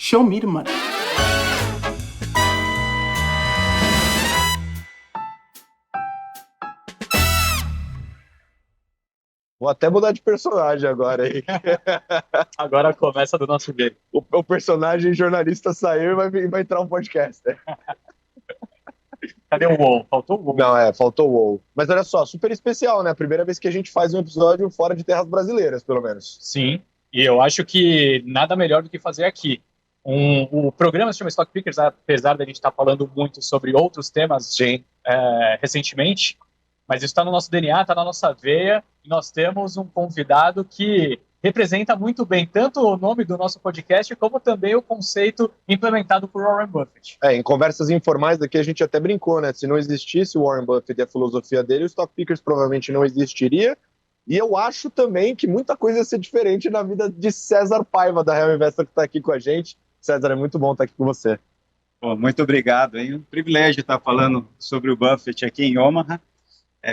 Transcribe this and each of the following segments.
Show me the money. Vou até mudar de personagem agora aí. Agora começa do nosso jeito. O personagem jornalista saiu e vai entrar um podcaster. Cadê o WoW? Faltou o WoW. Não, faltou o WoW. Mas olha só, super especial, né? Primeira vez que a gente faz um episódio fora de terras brasileiras, pelo menos. Sim, e eu acho que nada melhor do que fazer aqui. O programa se chama Stock Pickers, apesar da gente estar falando muito sobre outros temas recentemente, mas isso está no nosso DNA, está na nossa veia, e nós temos um convidado que representa muito bem tanto o nome do nosso podcast, como também o conceito implementado por Warren Buffett. Em conversas informais daqui a gente até brincou, né? Se não existisse o Warren Buffett e a filosofia dele, o Stock Pickers provavelmente não existiria. E eu acho também que muita coisa ia ser diferente na vida de César Paiva, da Real Investor, que está aqui com a gente. César, é muito bom estar aqui com você. Bom, muito obrigado. É um privilégio estar falando sobre o Buffett aqui em Omaha.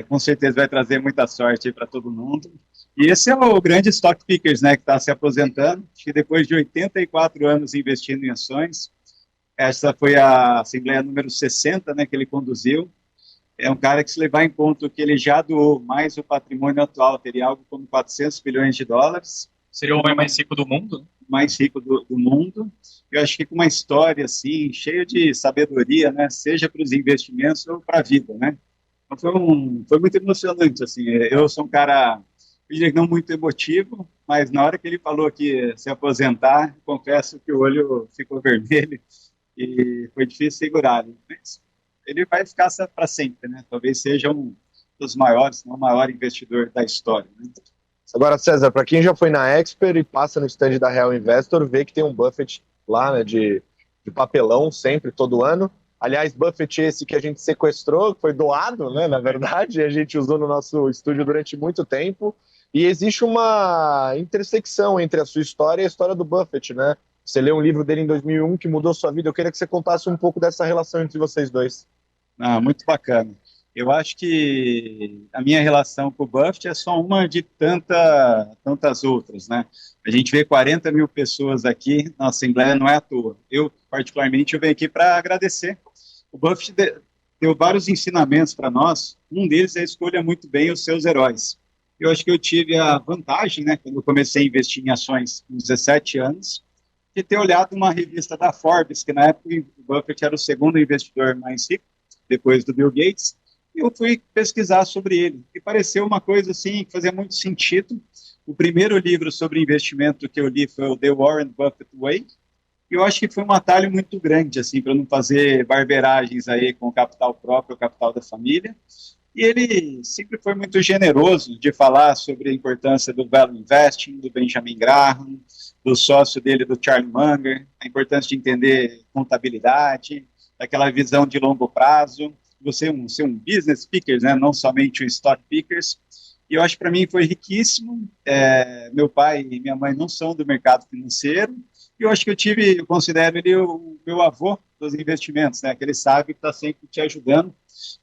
Com certeza vai trazer muita sorte para todo mundo. E esse é o grande Stock Pickers, né, que está se aposentando, que depois de 84 anos investindo em ações, essa foi a Assembleia número 60, né, que ele conduziu. É um cara que, se levar em conta que ele já doou mais o patrimônio atual, teria algo como 400 bilhões de dólares. Seria o homem mais rico do mundo? Mais rico do mundo. Eu acho que com uma história assim, cheia de sabedoria, né, seja para os investimentos ou para a vida, né. Então foi muito emocionante, assim. Eu sou um cara, eu diria que não muito emotivo, mas na hora que ele falou que ia se aposentar, confesso que o olho ficou vermelho e foi difícil segurar. Mas ele vai ficar para sempre, né? Talvez seja um dos maiores, não o maior investidor da história, né? Agora, César, para quem já foi na Expert e passa no stand da Real Investor, vê que tem um Buffett lá, né, de papelão, sempre, todo ano. Aliás, Buffett esse que a gente sequestrou, foi doado, né, na verdade, a gente usou no nosso estúdio durante muito tempo, e existe uma intersecção entre a sua história e a história do Buffett, né? Você leu um livro dele em 2001 que mudou sua vida, eu queria que você contasse um pouco dessa relação entre vocês dois. Muito bacana. Eu acho que a minha relação com o Buffett é só uma de tantas outras, né? A gente vê 40 mil pessoas aqui na Assembleia, não é à toa. Eu, particularmente, eu venho aqui para agradecer. O Buffett deu vários ensinamentos para nós. Um deles é escolha muito bem os seus heróis. Eu acho que eu tive a vantagem, né, quando eu comecei a investir em ações com 17 anos, de ter olhado uma revista da Forbes, que na época o Buffett era o segundo investidor mais rico, depois do Bill Gates, e eu fui pesquisar sobre ele. E pareceu uma coisa assim que fazia muito sentido. O primeiro livro sobre investimento que eu li foi o The Warren Buffett Way. E eu acho que foi um atalho muito grande, assim, para não fazer barberagens aí com o capital próprio, o capital da família. E ele sempre foi muito generoso de falar sobre a importância do value investing, do Benjamin Graham, do sócio dele, do Charlie Munger, a importância de entender contabilidade, daquela visão de longo prazo, você ser um business pickers, né, não somente um stock pickers. E eu acho que para mim foi riquíssimo. Meu pai e minha mãe não são do mercado financeiro, e eu acho que eu considero ele o meu avô dos investimentos, né, que ele sabe que está sempre te ajudando.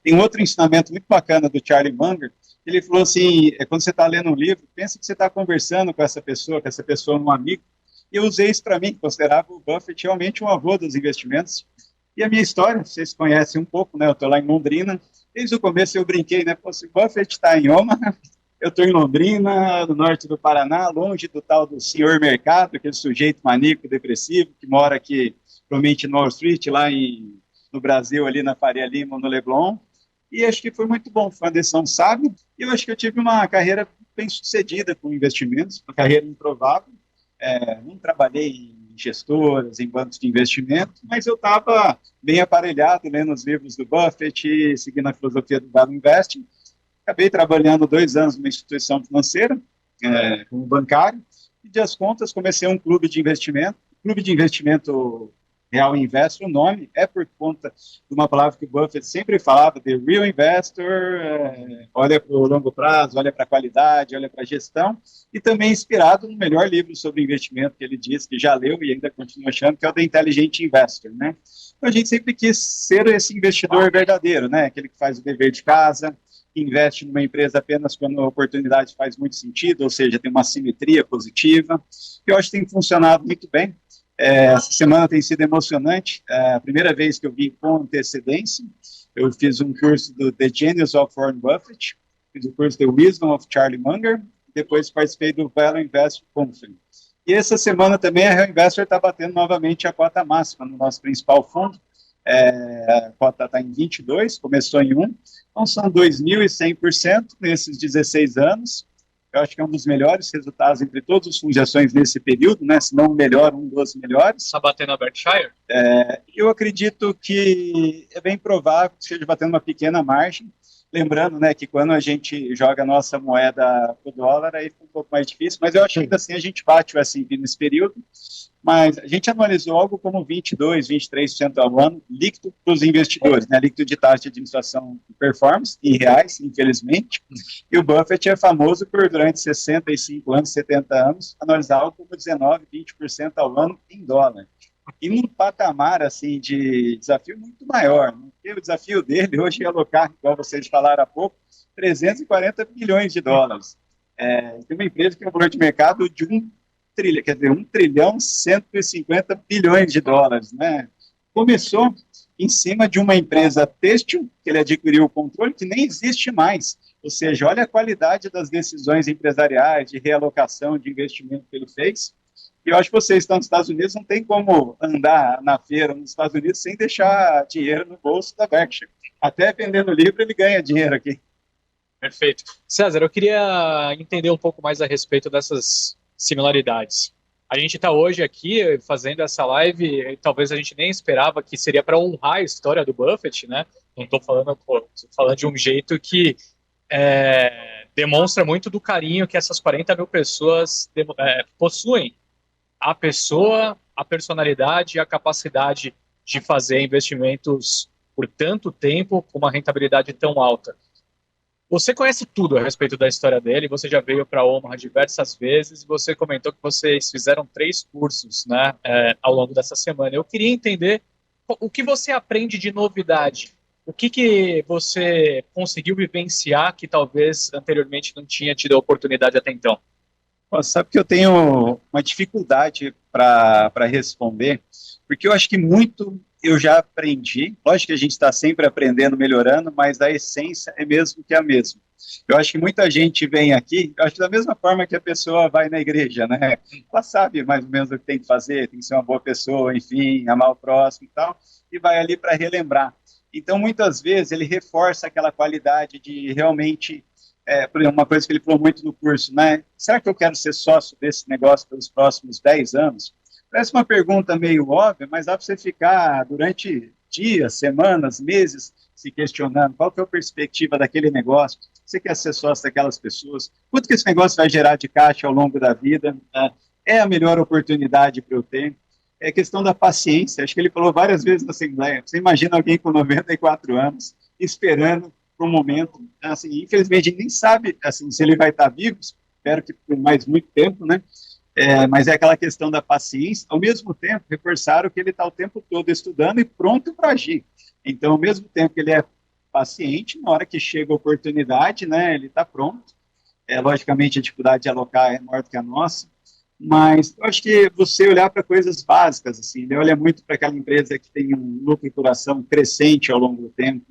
Tem um outro ensinamento muito bacana do Charlie Munger. Ele falou assim, quando você está lendo um livro, pensa que você está conversando com essa pessoa é um amigo. E eu usei isso para mim, considerava o Buffett realmente um avô dos investimentos. E a minha história, vocês conhecem um pouco, né? Eu estou lá em Londrina. Desde o começo eu brinquei, né? Se o Buffett está em Omaha, eu estou em Londrina, no norte do Paraná, longe do tal do senhor mercado, aquele sujeito maníaco, depressivo, que mora aqui, provavelmente no Wall Street, lá no Brasil, ali na Faria Lima, no Leblon. E acho que foi muito bom, foi uma decisão sábia. E eu acho que eu tive uma carreira bem sucedida com investimentos, uma carreira improvável. Não trabalhei em gestoras, em bancos de investimento, mas eu estava bem aparelhado, lendo os livros do Buffett, seguindo a filosofia do Value Investing. Acabei trabalhando 2 anos numa instituição financeira, como bancário, e das contas comecei um clube de investimento, Real Investor. O nome é por conta de uma palavra que o Buffett sempre falava, the real investor, olha para o longo prazo, olha para a qualidade, olha para a gestão, e também inspirado no melhor livro sobre investimento que ele diz que já leu e ainda continua achando, que é o The Intelligent Investor, né? Então, a gente sempre quis ser esse investidor verdadeiro, né? Aquele que faz o dever de casa, que investe numa empresa apenas quando a oportunidade faz muito sentido, ou seja, tem uma simetria positiva, que eu acho que tem funcionado muito bem. Essa semana tem sido emocionante, a primeira vez que eu vim com antecedência. Eu fiz um curso do The Genius of Warren Buffett, fiz o curso The Wisdom of Charlie Munger, depois participei do Value Investor Conference. E essa semana também a Real Investor está batendo novamente a cota máxima no nosso principal fundo. A cota está em 22, começou em 1, então são 2.100% nesses 16 anos. Eu acho que é um dos melhores resultados entre todos os fundos de ações nesse período, né? Se não o melhor, um dos melhores. Está batendo a Berkshire? Eu acredito que é bem provável que esteja batendo uma pequena margem. Lembrando, né, que quando a gente joga a nossa moeda para o dólar, aí fica um pouco mais difícil, mas eu acho que ainda assim a gente bate o S&P nesse período. Mas a gente analisou algo como 22%, 23% ao ano, líquido para os investidores, né? Líquido de taxa de administração de performance, em reais, infelizmente. E o Buffett é famoso por, durante 65 anos, 70 anos, analisar algo como 19%, 20% ao ano em dólar. E num patamar assim, de desafio muito maior. Né? Porque o desafio dele hoje é alocar, igual vocês falaram há pouco, 340 bilhões de dólares. Tem uma empresa que tem um valor de mercado de 1 trilhão, quer dizer, 1 trilhão 150 bilhões de dólares, né? Começou em cima de uma empresa têxtil, que ele adquiriu o controle, que nem existe mais. Ou seja, olha a qualidade das decisões empresariais, de realocação de investimento que ele fez. E eu acho que vocês estão nos Estados Unidos, não tem como andar na feira nos Estados Unidos sem deixar dinheiro no bolso da Berkshire. Até vendendo livro, ele ganha dinheiro aqui. Perfeito. César, eu queria entender um pouco mais a respeito dessas similaridades. A gente está hoje aqui fazendo essa live, e talvez a gente nem esperava que seria para honrar a história do Buffett, né? Não estou falando, falando de um jeito que demonstra muito do carinho que essas 40 mil pessoas possuem. A pessoa, a personalidade e a capacidade de fazer investimentos por tanto tempo com uma rentabilidade tão alta. Você conhece tudo a respeito da história dele, você já veio para a Omaha diversas vezes e você comentou que vocês fizeram 3 cursos, né, ao longo dessa semana. Eu queria entender o que você aprende de novidade, o que você conseguiu vivenciar que talvez anteriormente não tinha tido a oportunidade até então. Sabe que eu tenho uma dificuldade para responder, porque eu acho que muito eu já aprendi. Lógico que a gente está sempre aprendendo, melhorando, mas a essência é mesmo que a mesma. Eu acho que muita gente vem aqui, eu acho que da mesma forma que a pessoa vai na igreja, né? Ela sabe mais ou menos o que tem que fazer, tem que ser uma boa pessoa, enfim, amar o próximo e tal, e vai ali para relembrar. Então, muitas vezes, ele reforça aquela qualidade de realmente... por exemplo, uma coisa que ele falou muito no curso, né? Será que eu quero ser sócio desse negócio pelos próximos 10 anos? Parece uma pergunta meio óbvia, mas dá para você ficar durante dias, semanas, meses se questionando qual que é a perspectiva daquele negócio, você quer ser sócio daquelas pessoas, quanto que esse negócio vai gerar de caixa ao longo da vida, é a melhor oportunidade para eu ter. É questão da paciência, acho que ele falou várias vezes na Assembleia, você imagina alguém com 94 anos esperando por um momento, assim, infelizmente a gente nem sabe assim, se ele vai estar vivo, espero que por mais muito tempo, né? Mas é aquela questão da paciência, ao mesmo tempo reforçaram que ele está o tempo todo estudando e pronto para agir. Então, ao mesmo tempo que ele é paciente, na hora que chega a oportunidade, né, ele está pronto. Logicamente, a dificuldade de alocar é maior do que a nossa, mas eu acho que você olhar para coisas básicas, assim, ele olha muito para aquela empresa que tem um lucro por ação crescente ao longo do tempo,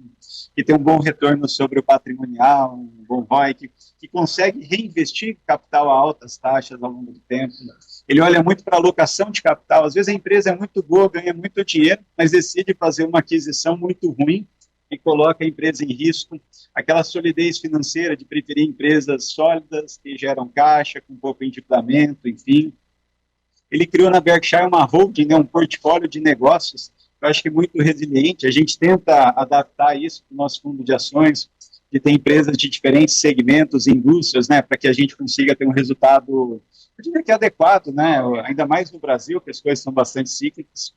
que tem um bom retorno sobre o patrimonial, um bom ROI, que consegue reinvestir capital a altas taxas ao longo do tempo. Ele olha muito para a alocação de capital. Às vezes a empresa é muito boa, ganha muito dinheiro, mas decide fazer uma aquisição muito ruim e coloca a empresa em risco. Aquela solidez financeira de preferir empresas sólidas, que geram caixa, com pouco endividamento, enfim. Ele criou na Berkshire uma holding, né, um portfólio de negócios, eu acho que muito resiliente. A gente tenta adaptar isso para o nosso fundo de ações, que tem empresas de diferentes segmentos, indústrias, né, para que a gente consiga ter um resultado, eu diria que adequado, né, ainda mais no Brasil, que as coisas são bastante cíclicas.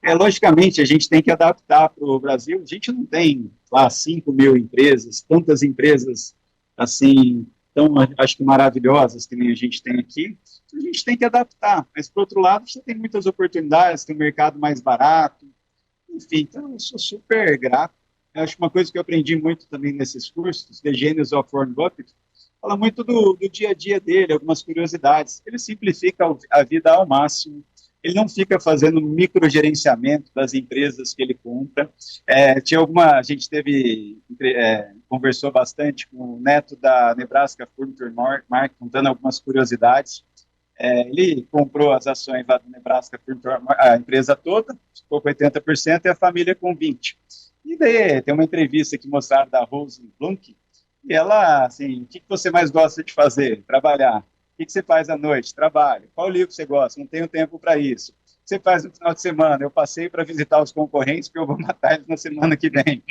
Logicamente, a gente tem que adaptar para o Brasil. A gente não tem lá 5 mil empresas, tantas empresas assim, tão, acho que maravilhosas que nem a gente tem aqui. A gente tem que adaptar. Mas, por outro lado, você tem muitas oportunidades, tem um mercado mais barato. Enfim, então eu sou super grato. Eu acho que uma coisa que eu aprendi muito também nesses cursos, The Genius of Warren Buffett, fala muito do dia a dia dele, algumas curiosidades. Ele simplifica a vida ao máximo. ele não fica fazendo microgerenciamento das empresas que ele compra. A gente conversou bastante com o neto da Nebraska Furniture Market, contando algumas curiosidades. Ele comprou as ações lá do Nebraska Furniture, a empresa toda, ficou com 80% e a família com 20%. E daí tem uma entrevista que mostraram da Rose Blunk, e ela, assim, o que você mais gosta de fazer? Trabalhar. O que você faz à noite? Trabalho. Qual livro você gosta? Não tenho tempo para isso. O que você faz no final de semana? Eu passei para visitar os concorrentes, porque eu vou matar eles na semana que vem.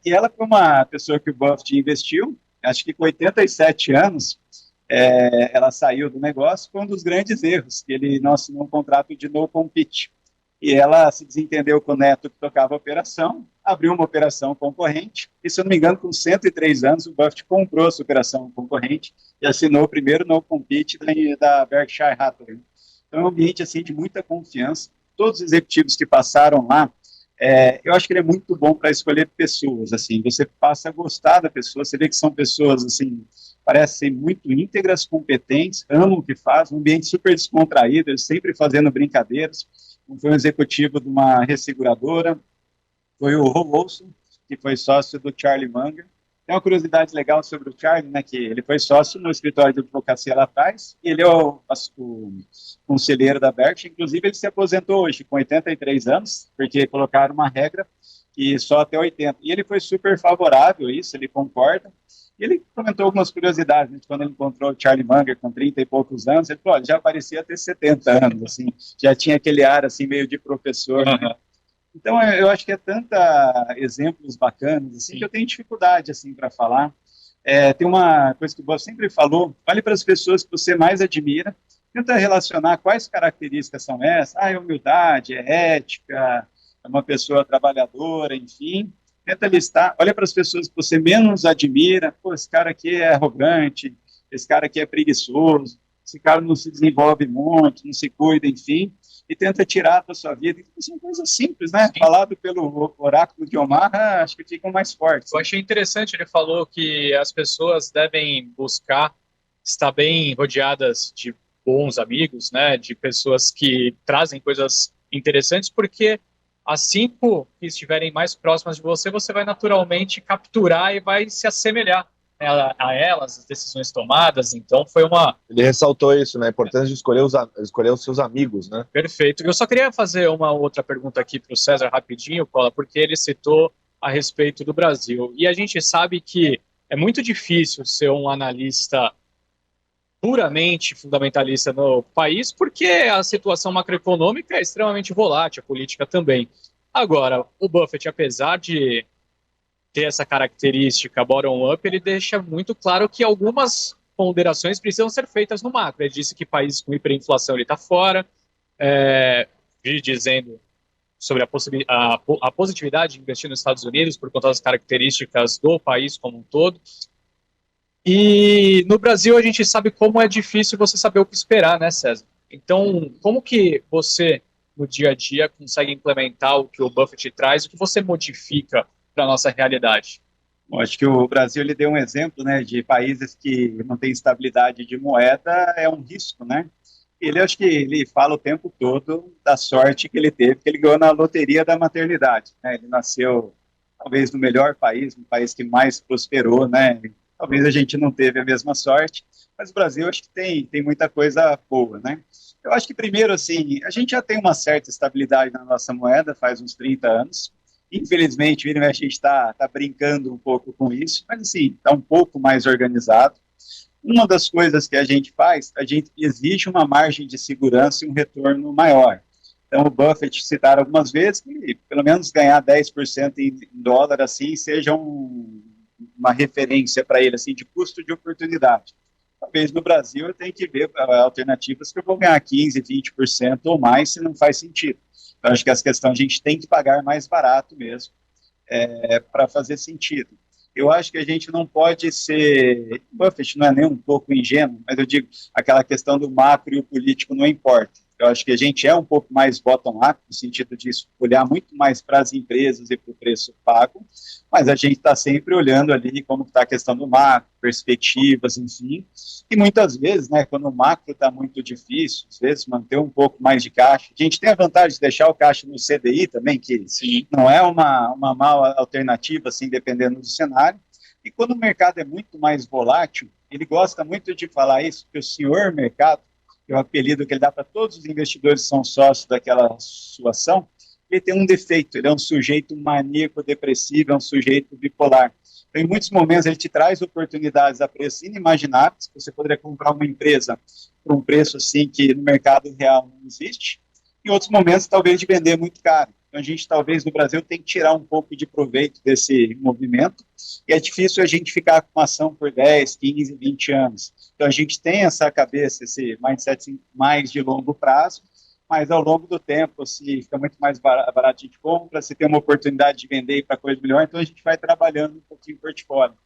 E ela foi uma pessoa que o Buffett investiu, acho que com 87 anos, ela saiu do negócio, foi um dos grandes erros, que ele não assinou um contrato de no compete. E ela se desentendeu com o neto que tocava a operação, abriu uma operação concorrente, e se eu não me engano, com 103 anos, o Buffett comprou essa operação concorrente e assinou o primeiro no compete da Berkshire Hathaway. Então é um ambiente assim, de muita confiança. Todos os executivos que passaram lá, eu acho que ele é muito bom para escolher pessoas. Assim, você passa a gostar da pessoa, você vê que são pessoas assim, parecem muito íntegras, competentes, amam o que fazem, um ambiente super descontraído, eles sempre fazendo brincadeiras. Foi um executivo de uma resseguradora, foi o Ron Olson, que foi sócio do Charlie Munger. Tem uma curiosidade legal sobre o Charlie, né, que ele foi sócio no escritório de advocacia lá atrás, e ele é o conselheiro da Berkshire, inclusive ele se aposentou hoje, com 83 anos, porque colocaram uma regra que só até 80. E ele foi super favorável a isso, ele concorda. E ele comentou algumas curiosidades, né, quando ele encontrou o Charlie Munger com 30 e poucos anos, ele falou, já parecia ter 70 anos, assim, já tinha aquele ar, assim, meio de professor, né? Então, eu acho que tanta exemplos bacanas, assim, que eu tenho dificuldade, assim, para falar. Tem uma coisa que o Bob sempre falou, olhe para as pessoas que você mais admira, tenta relacionar quais características são essas, é humildade, é ética, é uma pessoa trabalhadora, enfim, tenta listar, olha para as pessoas que você menos admira, pô, esse cara aqui é arrogante, esse cara aqui é preguiçoso, esse cara não se desenvolve muito, não se cuida, enfim, e tenta tirar da sua vida. Então, são coisas simples, né? Sim. Falado pelo oráculo de Omaha, acho que ficam mais fortes. Eu achei interessante, ele falou que as pessoas devem buscar estar bem rodeadas de bons amigos, né? De pessoas que trazem coisas interessantes, porque as 5 que estiverem mais próximas de você, você vai naturalmente capturar e vai se assemelhar a elas, as decisões tomadas. Então foi uma... Ele ressaltou isso, né? A importância de escolher os seus amigos, né? Perfeito. Eu só queria fazer uma outra pergunta aqui para o César rapidinho, Paula, porque ele citou a respeito do Brasil. E a gente sabe que é muito difícil ser um analista puramente fundamentalista no país, porque a situação macroeconômica é extremamente volátil, a política também. Agora, o Buffett, apesar de ter essa característica bottom-up, ele deixa muito claro que algumas ponderações precisam ser feitas no macro. Ele disse que países com hiperinflação ele está fora, dizendo sobre a positividade de investir nos Estados Unidos por conta das características do país como um todo. E no Brasil a gente sabe como é difícil você saber o que esperar, né, César? Então, como que você, no dia a dia, consegue implementar o que o Buffett traz, o que você modifica para a nossa realidade? Bom, acho que o Brasil ele deu um exemplo, né, de países que não têm estabilidade de moeda, é um risco, né? Acho que ele fala o tempo todo da sorte que ele teve, que ele ganhou na loteria da maternidade, né? Ele nasceu, talvez, no melhor país, no país que mais prosperou, né? Talvez a gente não teve a mesma sorte, mas o Brasil acho que tem muita coisa boa, né? Eu acho que, primeiro, assim, a gente já tem uma certa estabilidade na nossa moeda faz uns 30 anos. Infelizmente, a gente está brincando um pouco com isso, mas, assim, está um pouco mais organizado. Uma das coisas que a gente faz, a gente exige uma margem de segurança e um retorno maior. Então, o Buffett citaram algumas vezes que, pelo menos, ganhar 10% em dólar, assim, seja uma referência para ele, assim, de custo de oportunidade. Talvez no Brasil eu tenha que ver alternativas que eu vou ganhar 15%, 20% ou mais, se não faz sentido. Então, acho que essa questão a gente tem que pagar mais barato mesmo, para fazer sentido. Eu acho que a gente não pode Buffett não é nem um pouco ingênuo, mas eu digo, aquela questão do macro e o político não importa. Eu acho que a gente é um pouco mais bottom-up, no sentido de olhar muito mais para as empresas e para o preço pago, mas a gente está sempre olhando ali como está a questão do macro, perspectivas, enfim, e muitas vezes, né, quando o macro está muito difícil, às vezes manter um pouco mais de caixa, a gente tem a vantagem de deixar o caixa no CDI também, que sim, não é uma má alternativa, assim, dependendo do cenário, e quando o mercado é muito mais volátil, ele gosta muito de falar isso, que o senhor mercado, que é o apelido que ele dá para todos os investidores que são sócios daquela sua ação, ele tem um defeito, ele é um sujeito maníaco, depressivo, é um sujeito bipolar. Então, em muitos momentos, ele te traz oportunidades a preços inimagináveis, você poderia comprar uma empresa por um preço assim que no mercado real não existe, em outros momentos, talvez de vender muito caro. Então, a gente, talvez, no Brasil, tem que tirar um pouco de proveito desse movimento, e é difícil a gente ficar com uma ação por 10, 15, 20 anos. Então, a gente tem essa cabeça, esse mindset mais de longo prazo, mas ao longo do tempo, se fica muito mais barato de compra, se tem uma oportunidade de vender para coisa melhor, então a gente vai trabalhando um pouquinho o portfólio.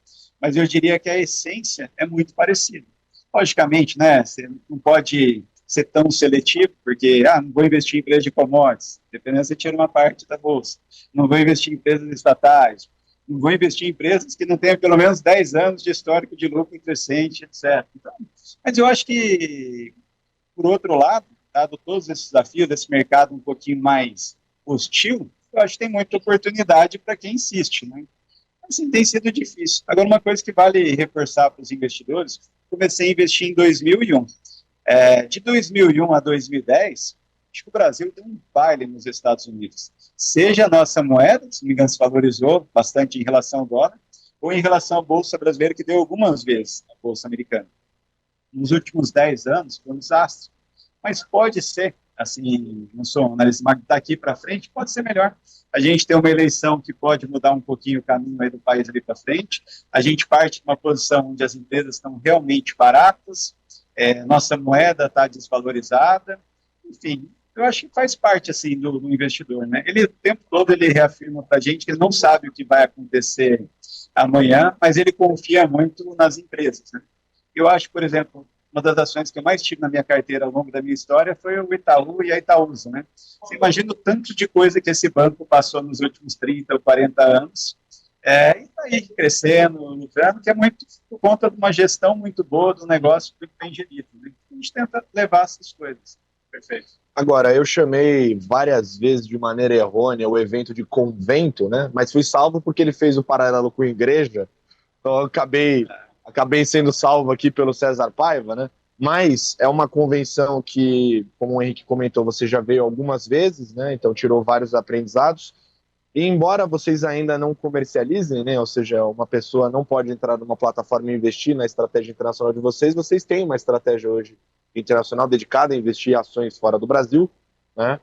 Mas eu diria que a essência é muito parecida. Logicamente, né, você não pode ser tão seletivo, porque, não vou investir em empresas de commodities, dependendo, você tira uma parte da bolsa. Não vou investir em empresas estatais, não vou investir em empresas que não tenham pelo menos 10 anos de histórico de lucro crescente, etc. Então, mas eu acho que, por outro lado, dado todos esses desafios desse mercado um pouquinho mais hostil, eu acho que tem muita oportunidade para quem insiste, né? Assim, tem sido difícil. Agora, uma coisa que vale reforçar para os investidores, comecei a investir em 2001. De 2001 a 2010, acho que o Brasil deu um baile nos Estados Unidos. Seja a nossa moeda, se não me engano, se valorizou bastante em relação ao dólar, ou em relação à Bolsa Brasileira, que deu algumas vezes a Bolsa Americana. Nos últimos 10 anos, foi um desastre. Mas pode ser, assim, não sou um analista, mas daqui para frente pode ser melhor. A gente tem uma eleição que pode mudar um pouquinho o caminho aí do país ali para frente. A gente parte de uma posição onde as empresas estão realmente baratas, nossa moeda está desvalorizada, enfim, eu acho que faz parte, assim, do investidor, né? Ele, o tempo todo, ele reafirma para a gente que ele não sabe o que vai acontecer amanhã, mas ele confia muito nas empresas, né? Eu acho, por exemplo, uma das ações que eu mais tive na minha carteira ao longo da minha história foi o Itaú e a Itaúsa, né? Você imagina o tanto de coisa que esse banco passou nos últimos 30 ou 40 anos, e está aí crescendo, lucrando, que é muito por conta de uma gestão muito boa do negócio muito bem gerido, né? A gente tenta levar essas coisas. Perfeito. Agora, eu chamei várias vezes de maneira errônea o evento de convento, né? Mas fui salvo porque ele fez o paralelo com a igreja, então eu acabei sendo salvo aqui pelo César Paiva, né? Mas é uma convenção que, como o Henrique comentou, você já veio algumas vezes, né? Então tirou vários aprendizados. E embora vocês ainda não comercializem, né? Ou seja, uma pessoa não pode entrar numa plataforma e investir na estratégia internacional de vocês têm uma estratégia hoje internacional dedicada a investir em ações fora do Brasil, né?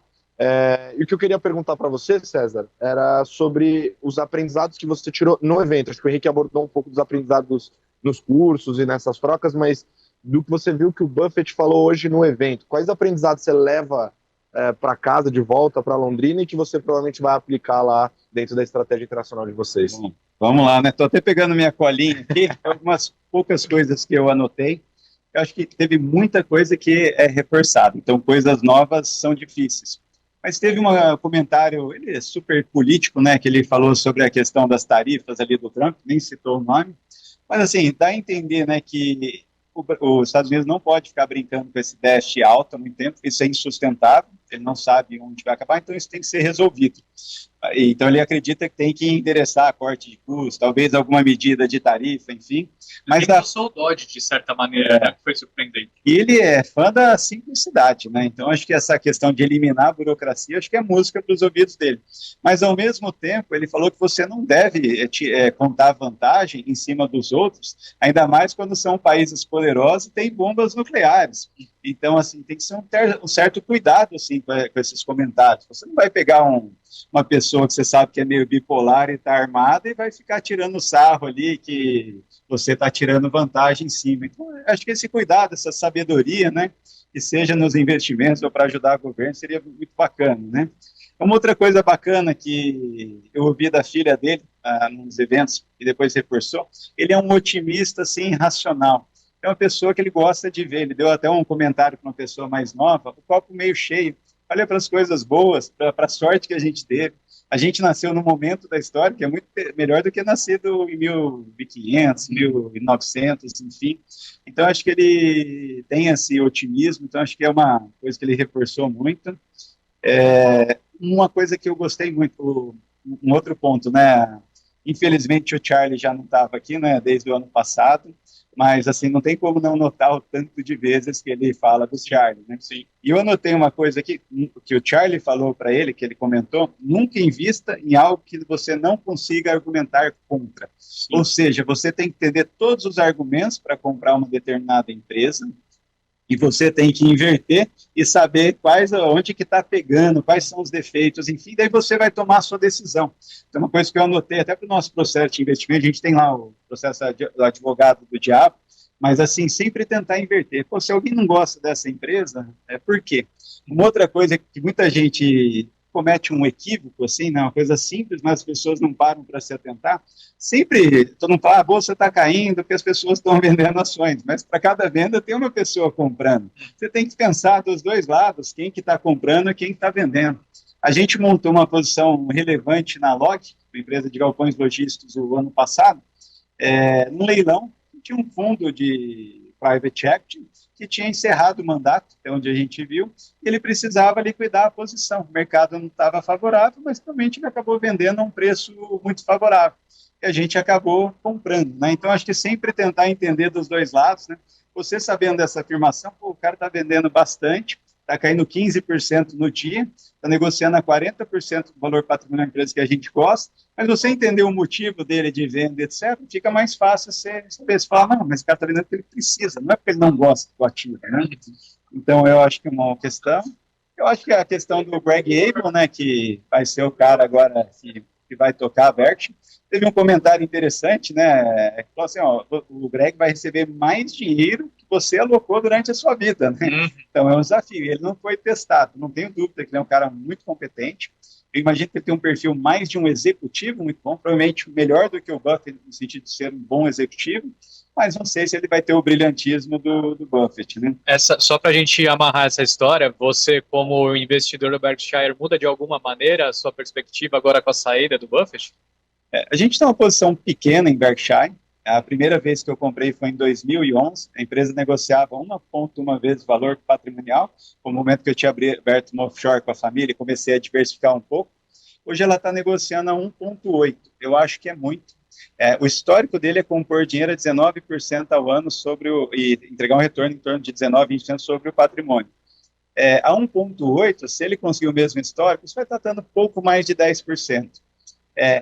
E o que eu queria perguntar para você, César, era sobre os aprendizados que você tirou no evento. Acho que o Henrique abordou um pouco dos aprendizados nos cursos e nessas trocas, mas do que você viu que o Buffett falou hoje no evento, quais aprendizados você leva para casa, de volta para Londrina, e que você provavelmente vai aplicar lá dentro da estratégia internacional de vocês? Bom, vamos lá, né? Estou até pegando minha colinha aqui, algumas poucas coisas que eu anotei. Eu acho que teve muita coisa que é reforçada, então coisas novas são difíceis. Mas teve um comentário, ele é super político, né, que ele falou sobre a questão das tarifas ali do Trump, nem citou o nome, mas assim, dá a entender, né, que os Estados Unidos não pode ficar brincando com esse déficit alto há muito tempo, isso é insustentável, ele não sabe onde vai acabar, então isso tem que ser resolvido. Então ele acredita que tem que endereçar a corte de custos, talvez alguma medida de tarifa, enfim. Mas passou o Dodge, de certa maneira, né, que foi surpreendente. E ele é fã da simplicidade, né? Então acho que essa questão de eliminar a burocracia, acho que é música para os ouvidos dele. Mas ao mesmo tempo ele falou que você não deve contar vantagem em cima dos outros, ainda mais quando são países poderosos e têm bombas nucleares. Então assim tem que ser um certo cuidado assim com esses comentários. Você não vai pegar uma pessoa que você sabe que é meio bipolar e está armada e vai ficar tirando sarro ali que você está tirando vantagem em cima. Então, acho que esse cuidado, essa sabedoria, né, que seja nos investimentos ou para ajudar o governo, seria muito bacana, né? Uma outra coisa bacana que eu ouvi da filha dele nos eventos, e depois reforçou, ele é um otimista, assim, racional. é uma pessoa que ele gosta de ver. Ele deu até um comentário para uma pessoa mais nova, o copo meio cheio. Olha para as coisas boas, para a sorte que a gente teve. A gente nasceu num momento da história que é muito melhor do que nascido em 1500, 1900, enfim. Então, acho que ele tem esse otimismo, então acho que é uma coisa que ele reforçou muito. Uma coisa que eu gostei muito, um outro ponto, né? Infelizmente o Charlie já não estava aqui, né? Desde o ano passado, mas assim não tem como não notar o tanto de vezes que ele fala do Charlie, né? Sim. E eu anotei uma coisa aqui que o Charlie falou para ele, que ele comentou: nunca invista em algo que você não consiga argumentar contra. Sim. Ou seja, você tem que entender todos os argumentos para comprar uma determinada empresa. E você tem que inverter e saber onde que está pegando, quais são os defeitos, enfim, daí você vai tomar a sua decisão. Então, uma coisa que eu anotei até para o nosso processo de investimento, a gente tem lá o processo do advogado do diabo, mas assim, sempre tentar inverter. Pô, se alguém não gosta dessa empresa, por quê? Uma outra coisa que muita gente comete um equívoco, assim, né, uma coisa simples, mas as pessoas não param para se atentar. Sempre, todo mundo fala, a bolsa está caindo porque as pessoas estão vendendo ações, mas para cada venda tem uma pessoa comprando. Você tem que pensar dos dois lados, quem que está comprando e quem está vendendo. A gente montou uma posição relevante na LOG, uma empresa de galpões logísticos, o ano passado, no leilão, tinha um fundo de private equity que tinha encerrado o mandato, é onde a gente viu, e ele precisava liquidar a posição. O mercado não estava favorável, mas também ele acabou vendendo a um preço muito favorável. E a gente acabou comprando, né? Então, acho que sempre tentar entender dos dois lados, né? Você sabendo dessa afirmação, pô, o cara está vendendo bastante, está caindo 15% no dia, está negociando a 40% do valor patrimonial da empresa que a gente gosta, mas você entender o motivo dele de venda, etc., fica mais fácil você saber, você falar, não, mas o cara está vendendo porque ele precisa, não é porque ele não gosta do ativo, né? Então, eu acho que é uma questão. Eu acho que a questão do Greg Abel, né, que vai ser o cara agora que vai tocar a Berkshire, teve um comentário interessante, né, que falou assim, ó, o Greg vai receber mais dinheiro que você alocou durante a sua vida, né? Então é um desafio, ele não foi testado, não tenho dúvida que ele é um cara muito competente, eu imagino que ele tem um perfil mais de um executivo muito bom, provavelmente melhor do que o Buffett no sentido de ser um bom executivo, mas não sei se ele vai ter o brilhantismo do Buffett, né? Só para a gente amarrar essa história, você como investidor do Berkshire muda de alguma maneira a sua perspectiva agora com a saída do Buffett? A gente tem uma posição pequena em Berkshire. A primeira vez que eu comprei foi em 2011. A empresa negociava 1,1 vezes o valor patrimonial. Foi o momento que eu tinha aberto uma offshore com a família e comecei a diversificar um pouco. Hoje ela está negociando a 1,8. Eu acho que é muito. O histórico dele é compor dinheiro a 19% ao ano e entregar um retorno em torno de 19, 20% sobre o patrimônio. A 1,8, se ele conseguir o mesmo histórico, isso vai estar dando pouco mais de 10%.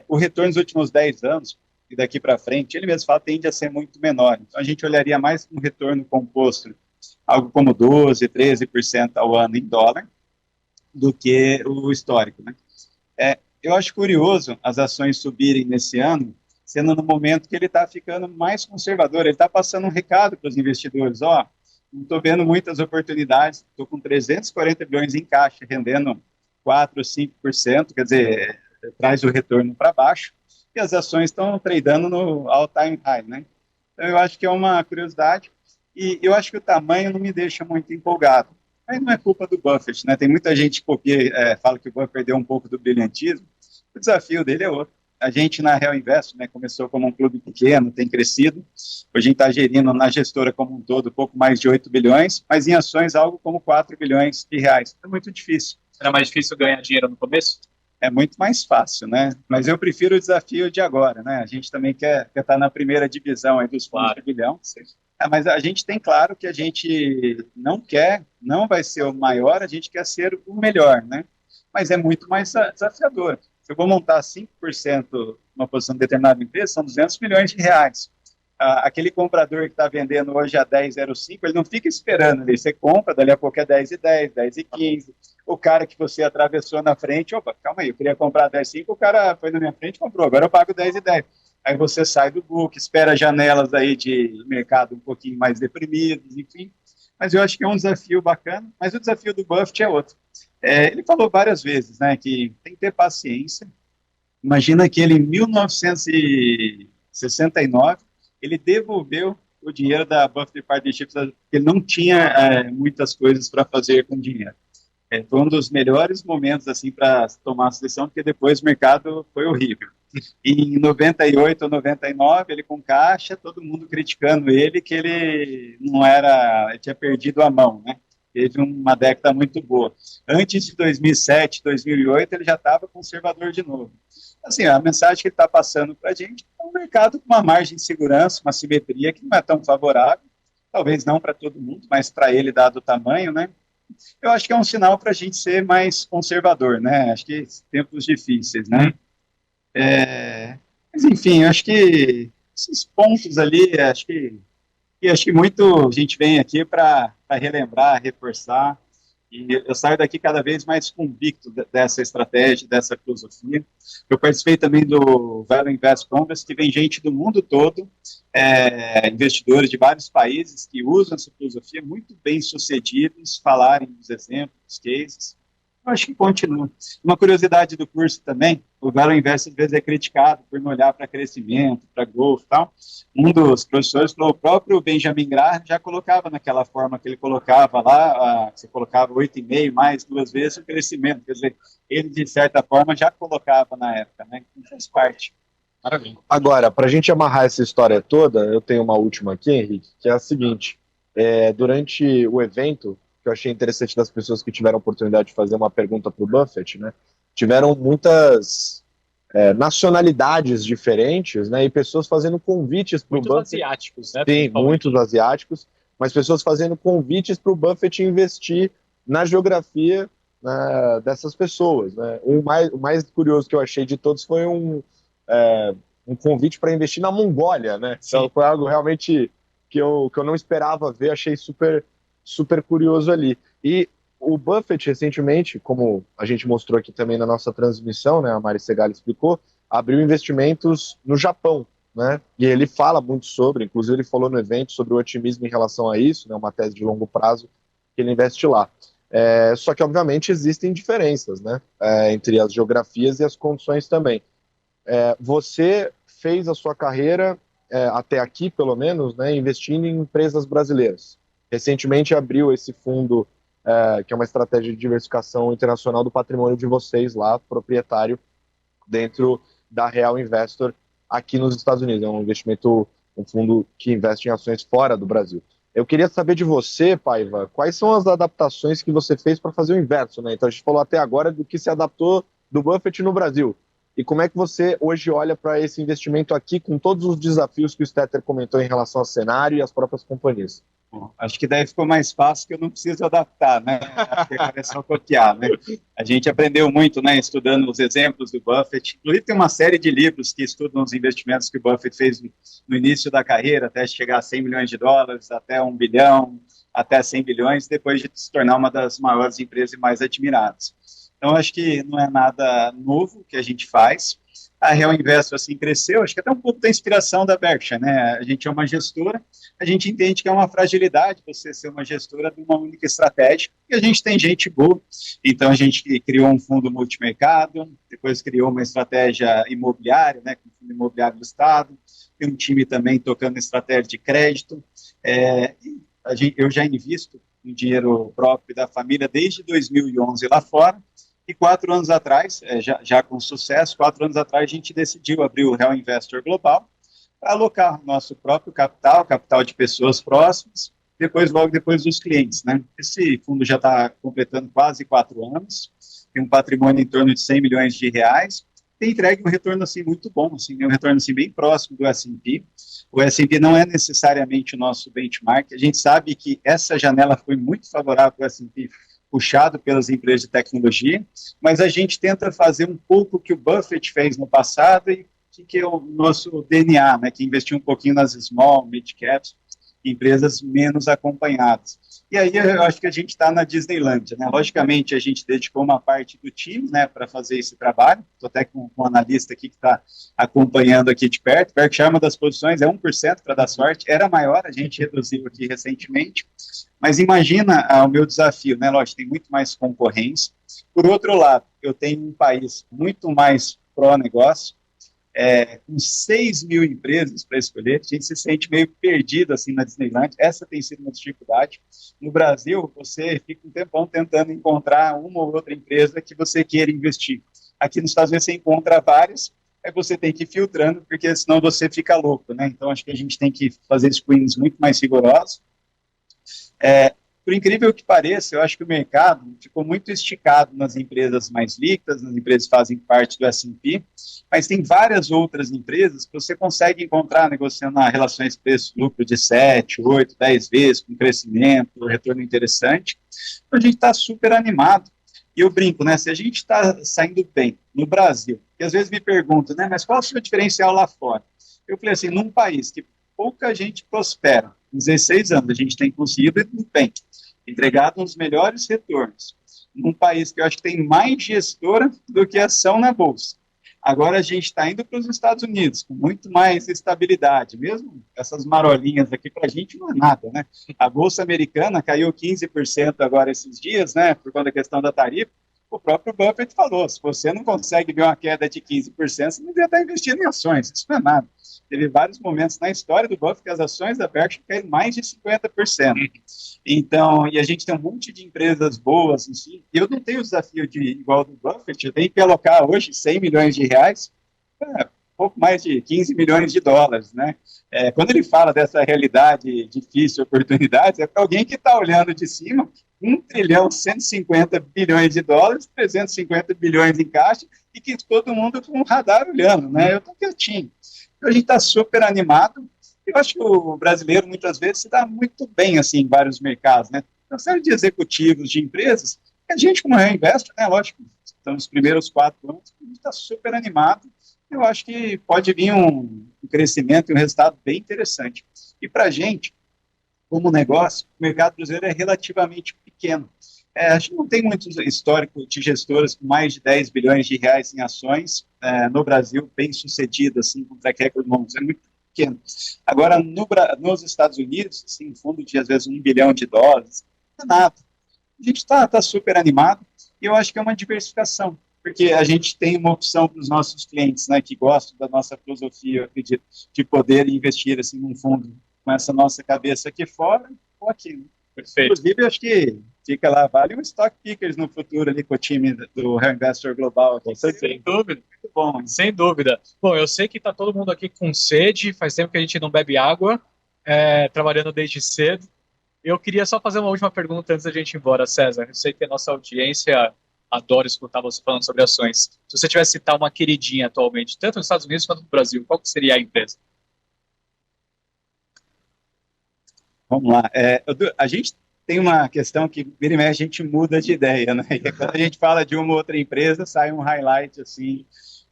O retorno nos últimos 10 anos, e daqui para frente, ele mesmo fala, tende a ser muito menor. Então, a gente olharia mais um retorno composto, algo como 12%, 13% ao ano em dólar, do que o histórico, né? Eu acho curioso as ações subirem nesse ano, sendo no momento que ele está ficando mais conservador, ele está passando um recado para os investidores, ó, não estou vendo muitas oportunidades, estou com 340 bilhões em caixa, rendendo 4%, 5%, quer dizer, traz o retorno para baixo, e as ações estão tradando no all-time high, né? Então, eu acho que é uma curiosidade, e eu acho que o tamanho não me deixa muito empolgado. Aí não é culpa do Buffett, né? Tem muita gente que fala que o Buffett perdeu um pouco do brilhantismo, o desafio dele é outro. A gente na Real Invest, né, começou como um clube pequeno, tem crescido, hoje a gente está gerindo na gestora como um todo pouco mais de 8 bilhões, mas em ações algo como 4 bilhões de reais. É muito difícil. Era mais difícil ganhar dinheiro no começo? É muito mais fácil, né? Mas eu prefiro o desafio de agora, né? A gente também quer estar na primeira divisão aí dos fundos de bilhão. Mas a gente tem claro que a gente não vai ser o maior, a gente quer ser o melhor, né? Mas é muito mais desafiador. Se eu vou montar 5% numa posição de determinada empresa, são 200 milhões de reais. Aquele comprador que está vendendo hoje a 10,05, ele não fica esperando ali. Você compra, dali a pouco é 10,10, 10,15. O cara que você atravessou na frente, opa, calma aí, eu queria comprar 10,5, o cara foi na minha frente e comprou, agora eu pago 10,10. Aí você sai do book, espera janelas aí de mercado um pouquinho mais deprimidos, enfim. Mas eu acho que é um desafio bacana, mas o desafio do Buffett é outro. Ele falou várias vezes, né, que tem que ter paciência. Imagina que ele, em 1969, ele devolveu o dinheiro da Buffett Partnerships, ele não tinha muitas coisas para fazer com dinheiro. Foi um dos melhores momentos assim para tomar a decisão, porque depois o mercado foi horrível. E em 98 ou 99, ele com caixa, todo mundo criticando ele, que ele não era, ele tinha perdido a mão, né? Teve uma década muito boa. Antes de 2007, 2008, ele já estava conservador de novo. Assim, a mensagem que ele está passando para a gente é um mercado com uma margem de segurança, uma simetria que não é tão favorável, talvez não para todo mundo, mas para ele, dado o tamanho, né? Eu acho que é um sinal para a gente ser mais conservador, né? Acho que tempos difíceis, né? Mas, enfim, eu acho que esses pontos ali, acho que muito a gente vem aqui para relembrar, reforçar, e eu saio daqui cada vez mais convicto dessa estratégia, dessa filosofia. Eu participei também do Value Invest Congress, que vem gente do mundo todo, investidores de vários países que usam essa filosofia, muito bem sucedidos, falarem dos exemplos, dos cases. Eu acho que continua. Uma curiosidade do curso também, o Value Invest às vezes é criticado por não olhar para crescimento, para growth e tal. Um dos professores falou, o próprio Benjamin Graham já colocava naquela forma que ele colocava lá, você colocava 8,5 mais 2 vezes o crescimento, quer dizer, ele de certa forma já colocava na época, né? Então faz parte. Maravilha. Agora, para a gente amarrar essa história toda, eu tenho uma última aqui, Henrique, que é a seguinte, durante o evento, que eu achei interessante das pessoas que tiveram a oportunidade de fazer uma pergunta para o Buffett, né? Tiveram muitas nacionalidades diferentes, né? E pessoas fazendo convites para o Buffett. Muitos asiáticos, né? Sim, muitos asiáticos, mas pessoas fazendo convites para o Buffett investir na geografia, né, dessas pessoas, né? O mais curioso que eu achei de todos foi um convite para investir na Mongólia, né? Então foi algo realmente que eu não esperava ver, achei super curioso ali. E o Buffett, recentemente, como a gente mostrou aqui também na nossa transmissão, né, a Mari Segali explicou, abriu investimentos no Japão, né? E ele fala muito sobre, inclusive ele falou no evento sobre o otimismo em relação a isso, né, uma tese de longo prazo que ele investe lá. Só que, obviamente, existem diferenças, né, entre as geografias e as condições também. Você fez a sua carreira, até aqui, pelo menos, né, investindo em empresas brasileiras. Recentemente abriu esse fundo, que é uma estratégia de diversificação internacional do patrimônio de vocês lá, proprietário, dentro da Real Investor aqui nos Estados Unidos. É um investimento, um fundo que investe em ações fora do Brasil. Eu queria saber de você, Paiva, quais são as adaptações que você fez para fazer o inverso, né? Então a gente falou até agora do que se adaptou do Buffett no Brasil. E como é que você hoje olha para esse investimento aqui com todos os desafios que o Stetter comentou em relação ao cenário e às próprias companhias? Bom, acho que daí ficou mais fácil, que eu não preciso adaptar, né? É só copiar, né? A gente aprendeu muito, né, estudando os exemplos do Buffett. Inclusive tem uma série de livros que estudam os investimentos que o Buffett fez no início da carreira, até chegar a 100 milhões de dólares, até 1 bilhão, até 100 bilhões, depois de se tornar uma das maiores empresas e mais admiradas. Então, acho que não é nada novo que a gente faz. A Real Investor, assim, cresceu, acho que até um pouco da inspiração da Berkshire, né? A gente é uma gestora, a gente entende que é uma fragilidade você ser uma gestora de uma única estratégia, e a gente tem gente boa, então a gente criou um fundo multimercado, depois criou uma estratégia imobiliária, né, com o fundo imobiliário do Estado, tem um time também tocando estratégia de crédito, eu já invisto em dinheiro próprio da família desde 2011 lá fora, e 4 anos atrás, já com sucesso, 4 anos atrás a gente decidiu abrir o Real Investor Global para alocar nosso próprio capital de pessoas próximas, logo depois dos clientes, né? Esse fundo já está completando quase 4 anos, tem um patrimônio em torno de 100 milhões de reais, tem entregue um retorno assim muito bom, assim, um retorno assim bem próximo do S&P. O S&P não é necessariamente o nosso benchmark, a gente sabe que essa janela foi muito favorável para o S&P, puxado pelas empresas de tecnologia, mas a gente tenta fazer um pouco o que o Buffett fez no passado e que é o nosso DNA, né, que investiu um pouquinho nas small, mid caps, empresas menos acompanhadas. E aí eu acho que a gente está na Disneylândia, né? Logicamente a gente dedicou uma parte do time, né, para fazer esse trabalho. Estou até com um analista aqui que está acompanhando aqui de perto. Berkshire, uma das posições é 1% para dar sorte, era maior, a gente reduziu aqui recentemente. Mas imagina o meu desafio, né? Lógico, tem muito mais concorrência. Por outro lado, eu tenho um país muito mais pró-negócio, com 6 mil empresas para escolher, a gente se sente meio perdido assim na Disneyland. Essa tem sido uma dificuldade. No Brasil, você fica um tempão tentando encontrar uma ou outra empresa que você queira investir. Aqui nos Estados Unidos você encontra várias, aí você tem que ir filtrando, porque senão você fica louco, né? Então, acho que a gente tem que fazer screens muito mais rigorosos. Por incrível que pareça, eu acho que o mercado ficou muito esticado nas empresas mais líquidas, nas empresas que fazem parte do S&P, mas tem várias outras empresas que você consegue encontrar negociando relações preço-lucro de 7, 8, 10 vezes, com crescimento, retorno interessante. Então, a gente está super animado. E eu brinco, né? Se a gente está saindo bem no Brasil, e às vezes me perguntam, né? Mas qual é o seu diferencial lá fora? Eu falei assim, num país que pouca gente prospera, 16 anos, a gente tem conseguido ir bem, entregado uns melhores retornos, num país que eu acho que tem mais gestora do que ação na Bolsa. Agora a gente está indo para os Estados Unidos, com muito mais estabilidade, mesmo essas marolinhas aqui para a gente não é nada, né? A Bolsa Americana caiu 15% agora esses dias, né, por conta da questão da tarifa. O próprio Buffett falou, se você não consegue ver uma queda de 15%, você não devia estar investindo em ações, isso não é nada. Teve vários momentos na história do Buffett que as ações da Berkshire caíram mais de 50%. Então, e a gente tem um monte de empresas boas, assim, e eu não tenho o desafio igual do Buffett, eu tenho que alocar hoje 100 milhões de reais, pouco mais de 15 milhões de dólares, né? Quando ele fala dessa realidade difícil, oportunidades, é para alguém que está olhando de cima, 1 trilhão, 150 bilhões de dólares, 350 bilhões em caixa, e que todo mundo com um radar olhando, né? Eu estou quietinho. Então, a gente está super animado. Eu acho que o brasileiro, muitas vezes, se dá muito bem, assim, em vários mercados, né? Uma série de executivos de empresas, a gente, como Reinvestor, né, lógico, estamos nos primeiros 4 anos, a gente está super animado. Eu acho que pode vir um crescimento e um resultado bem interessante. E para a gente, como negócio, o mercado brasileiro é relativamente pequeno. A gente não tem muito histórico de gestoras com mais de 10 bilhões de reais em ações no Brasil, bem sucedidas, assim, com track record bom, é muito pequeno. Agora, nos Estados Unidos, assim, um fundo de, às vezes, 1 bilhão de dólares, não é nada. A gente está super animado e eu acho que é uma diversificação, porque a gente tem uma opção para os nossos clientes, né, que gostam da nossa filosofia, eu acredito, de poder investir assim, num fundo com essa nossa cabeça aqui fora ou aqui. Né? Perfeito. Inclusive, eu acho que fica lá, vale um Stock Pickers no futuro ali com o time do Real Investor Global. Aqui. Sem dúvida. Muito bom. Hein? Sem dúvida. Bom, eu sei que está todo mundo aqui com sede, faz tempo que a gente não bebe água, trabalhando desde cedo. Eu queria só fazer uma última pergunta antes da gente ir embora, César. Eu sei que a nossa audiência adora escutar você falando sobre ações. Se você tivesse citar uma queridinha atualmente, tanto nos Estados Unidos quanto no Brasil, qual que seria a empresa? Vamos lá. A gente tem uma questão que, vira e mexe, a gente muda de ideia, né? E quando a gente fala de uma outra empresa, sai um highlight, assim.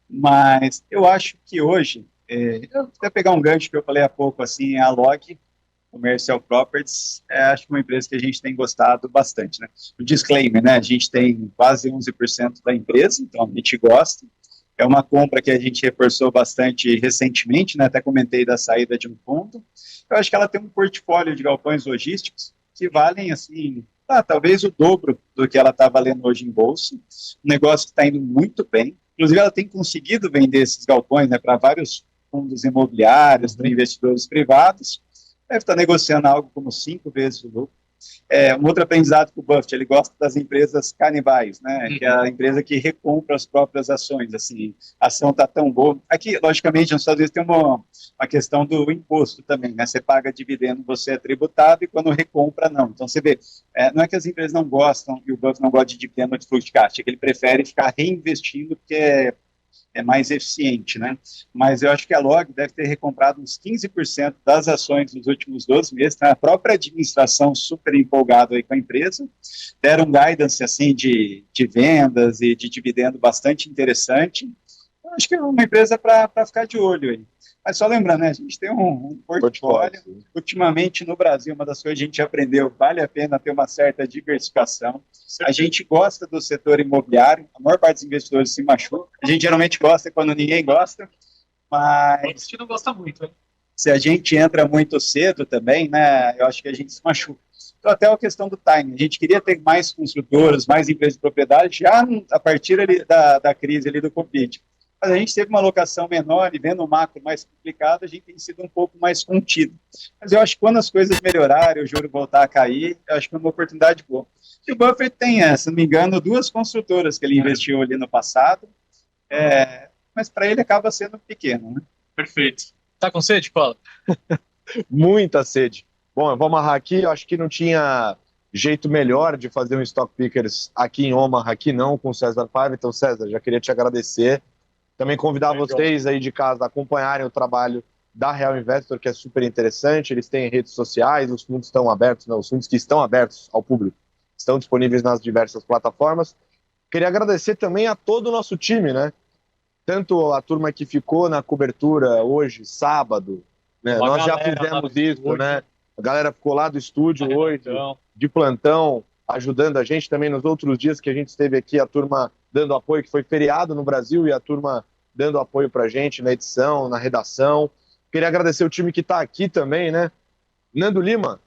Mas eu acho que hoje, eu vou até pegar um gancho que eu falei há pouco, assim, a Log, Commercial Properties, acho que é uma empresa que a gente tem gostado bastante, né? O disclaimer, né? A gente tem quase 11% da empresa, então a gente gosta. É uma compra que a gente reforçou bastante recentemente, né? Até comentei da saída de um fundo. Eu acho que ela tem um portfólio de galpões logísticos que valem, assim, talvez o dobro do que ela está valendo hoje em bolsa. O negócio está indo muito bem. Inclusive, ela tem conseguido vender esses galpões, né, para vários fundos imobiliários, para investidores privados. Deve estar negociando algo como 5 vezes o lucro. Um outro aprendizado com o Buffett, ele gosta das empresas canibais, né? Que é a empresa que recompra as próprias ações, assim, a ação está tão boa. Aqui, logicamente, nos Estados Unidos tem uma questão do imposto também, né? Você paga dividendo, você é tributado, e quando recompra, não. Então, você vê, não é que as empresas não gostam, e o Buffett não gosta de dividendo de fluxo de caixa, é que ele prefere ficar reinvestindo, porque é mais eficiente, né? Mas eu acho que a Log deve ter recomprado uns 15% das ações nos últimos 12 meses, tá? A própria administração super empolgada aí com a empresa, deram um guidance, assim, de vendas e de dividendo bastante interessante. Eu acho que é uma empresa para ficar de olho aí. Mas só lembrando, né, a gente tem um portfólio, ultimamente no Brasil, uma das coisas que a gente aprendeu, vale a pena ter uma certa diversificação. A gente gosta do setor imobiliário, a maior parte dos investidores se machuca, a gente geralmente gosta quando ninguém gosta, mas... A gente não gosta muito, né? Se a gente entra muito cedo também, né, eu acho que a gente se machuca. Então, até a questão do timing, a gente queria ter mais construtoras, mais empresas de propriedade, já a partir ali da crise ali do Covid. mas a gente teve uma alocação menor e vendo o macro mais complicado, a gente tem sido um pouco mais contido. Mas eu acho que quando as coisas melhorarem, o juro voltar a cair, eu acho que é uma oportunidade boa. E o Buffett tem, se não me engano, 2 construtoras que ele investiu ali no passado, mas para ele acaba sendo pequeno, né? Perfeito. Tá com sede, Paulo? Muita sede. Bom, eu vou amarrar aqui, eu acho que não tinha jeito melhor de fazer um Stock Pickers aqui em Omaha, aqui não, com o César Paiva. Então, César, já queria te agradecer. Também convidar vocês aí de casa a acompanharem o trabalho da Real Investor, que é super interessante. Eles têm redes sociais, os fundos estão abertos, não, os fundos que estão abertos ao público estão disponíveis nas diversas plataformas. Queria agradecer também a todo o nosso time, né? Tanto a turma que ficou na cobertura hoje, sábado, né? Nós já fizemos isso, né? A galera ficou lá do estúdio hoje, de plantão, ajudando a gente. Também nos outros dias que a gente esteve aqui, a turma dando apoio, que foi feriado no Brasil, e a turma dando apoio pra gente na edição, na redação. Queria agradecer o time que tá aqui também, né? Nando Lima,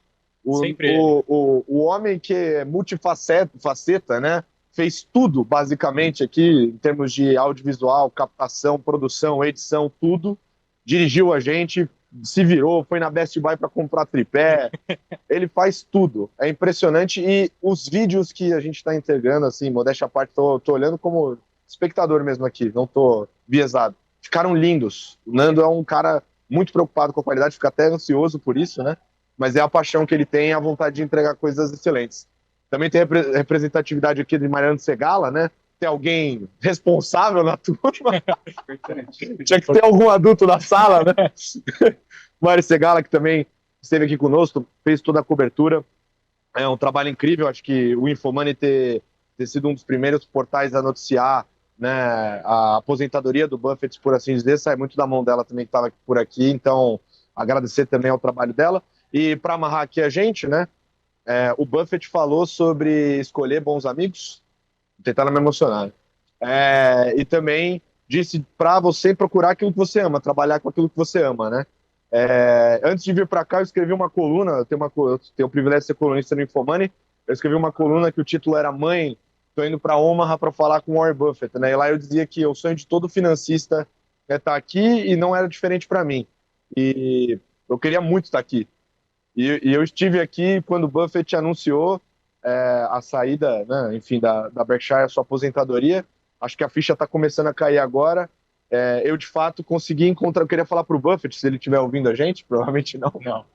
o homem que é multifaceta, né? Fez tudo, basicamente, aqui, em termos de audiovisual, captação, produção, edição, tudo. Dirigiu a gente, se virou, foi na Best Buy para comprar tripé. Ele faz tudo. É impressionante. E os vídeos que a gente está entregando, assim, modéstia à parte, tô olhando como espectador mesmo aqui, não tô viesado. Ficaram lindos. O Nando é um cara muito preocupado com a qualidade, fica até ansioso por isso, né? Mas é a paixão que ele tem e a vontade de entregar coisas excelentes. Também tem a representatividade aqui de Mariano Segala, né? Tem alguém responsável na turma. Tinha que ter algum adulto na sala, né? Mário Segala, que também esteve aqui conosco, fez toda a cobertura. É um trabalho incrível. Acho que o Infomoney ter sido um dos primeiros portais a noticiar, né, a aposentadoria do Buffett, por assim dizer, sai muito da mão dela também, que estava por aqui. Então, agradecer também ao trabalho dela. E para amarrar aqui a gente, né? O Buffett falou sobre escolher bons amigos. Vou tentar não me emocionar. E também disse para você procurar aquilo que você ama, trabalhar com aquilo que você ama, né? Antes de vir para cá, eu escrevi uma coluna. Eu tenho o privilégio de ser colunista no Infomoney. Eu escrevi uma coluna que o título era Mãe, estou indo para Omaha para falar com Warren Buffett, né? E lá eu dizia que o sonho de todo financista é estar aqui, e não era diferente para mim. E eu queria muito estar aqui. E eu estive aqui quando o Buffett anunciou a saída, né, enfim, da Berkshire, a sua aposentadoria. Acho que a ficha está começando a cair agora. Eu, de fato, consegui encontrar... Eu queria falar para o Buffett, se ele estiver ouvindo a gente, provavelmente não.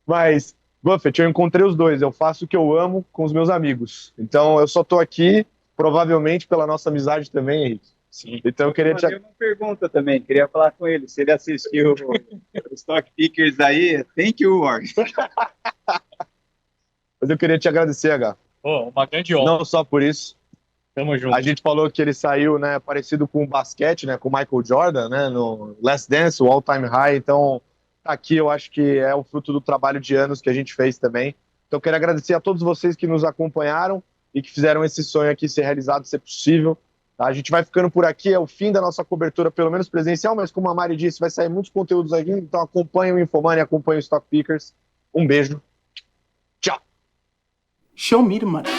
Mas, Buffett, eu encontrei os dois. Eu faço o que eu amo com os meus amigos. Então, eu só estou aqui, provavelmente, pela nossa amizade também, Henrique. Sim. Então, eu queria te... uma pergunta também, queria falar com ele, se ele assistiu o Stock Pickers aí, thank you, Warren. Mas eu queria te agradecer, H. Uma grande honra. Não só por isso. Tamo junto. A gente falou que ele saiu, né, parecido com o basquete, né, com o Michael Jordan, né, no Last Dance, o All Time High. Então, aqui eu acho que é o fruto do trabalho de anos que a gente fez também. Então, eu quero agradecer a todos vocês que nos acompanharam e que fizeram esse sonho aqui ser realizado, ser possível. Tá? A gente vai ficando por aqui, é o fim da nossa cobertura, pelo menos presencial, mas como a Mari disse, vai sair muitos conteúdos aqui, então acompanhe o Infomoney, acompanhe o Stock Pickers. Um beijo. Tchau. Show me the money.